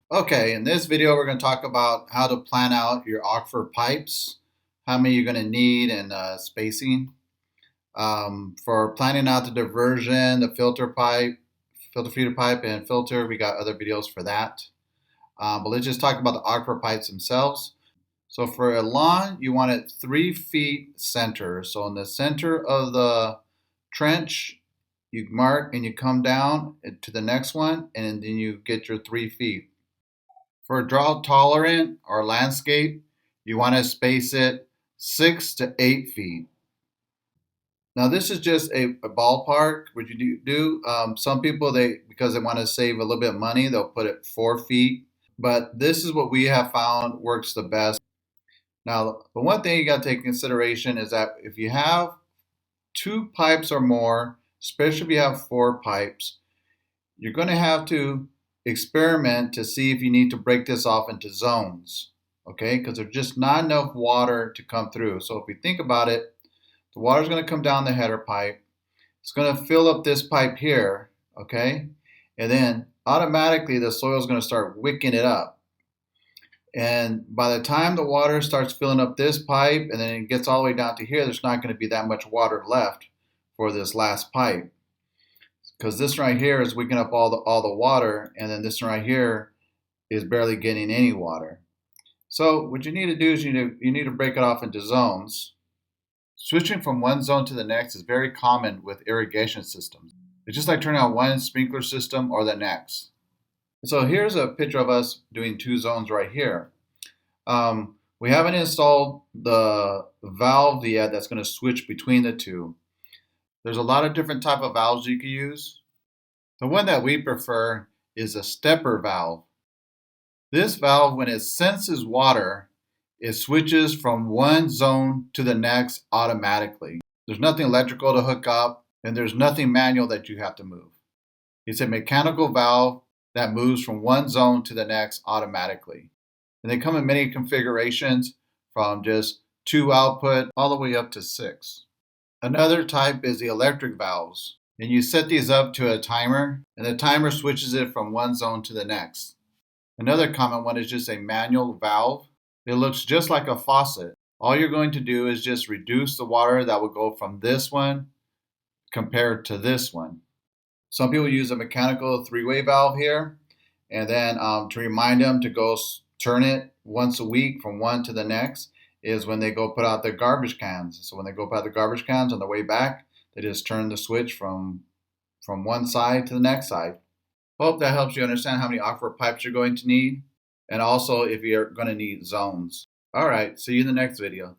Okay, in this video we're going to talk about how to plan out your aquifer pipes, how many you're going to need, and spacing. For planning out the diversion, the filter pipe, filter feeder pipe, and filter, we got other videos for that. But let's just talk about the aquifer pipes themselves. So for a lawn, you want it 3 feet center. So in the center of the trench, you mark and you come down to the next one, and then you get your 3 feet. For drought tolerant or landscape, you want to space it 6 to 8 feet. Now this is just a ballpark. What you do, some people because they want to save a little bit of money, they'll put it 4 feet. But this is what we have found works the best. Now the one thing you got to take into consideration is that if you have 2 pipes or more, especially if you have 4 pipes, you're going to have to experiment to see if you need to break this off into zones, okay? Because there's just not enough water to come through. So if we think about it, the water's going to come down the header pipe. It's going to fill up this pipe here, okay? And then automatically the soil is going to start wicking it up. And by the time the water starts filling up this pipe and then it gets all the way down to here, there's not going to be that much water left for this last pipe. Because this right here is wicking up all the water, and then this right here is barely getting any water. So what you need to do is you need to break it off into zones. Switching from one zone to the next is very common with irrigation systems. It's just like turning on one sprinkler system or the next. So here's a picture of us doing 2 zones right here. We haven't installed the valve yet that's going to switch between the two. There's a lot of different type of valves you can use. The one that we prefer is a stepper valve. This valve, when it senses water, it switches from one zone to the next automatically. There's nothing electrical to hook up, and there's nothing manual that you have to move. It's a mechanical valve that moves from one zone to the next automatically. And they come in many configurations, from just 2 output all the way up to 6. Another type is the electric valves, and you set these up to a timer, and the timer switches it from one zone to the next. Another common one is just a manual valve. It looks just like a faucet. All you're going to do is just reduce the water that will go from this one compared to this one. Some people use a mechanical 3-way valve here, and then to remind them to go turn it once a week from one to the next is when they go put out their garbage cans. So when they go put out the garbage cans on the way back, they just turn the switch from one side to the next side. Hope that helps you understand how many aquifer pipes you're going to need, and also if you're going to need zones. All right, see you in the next video.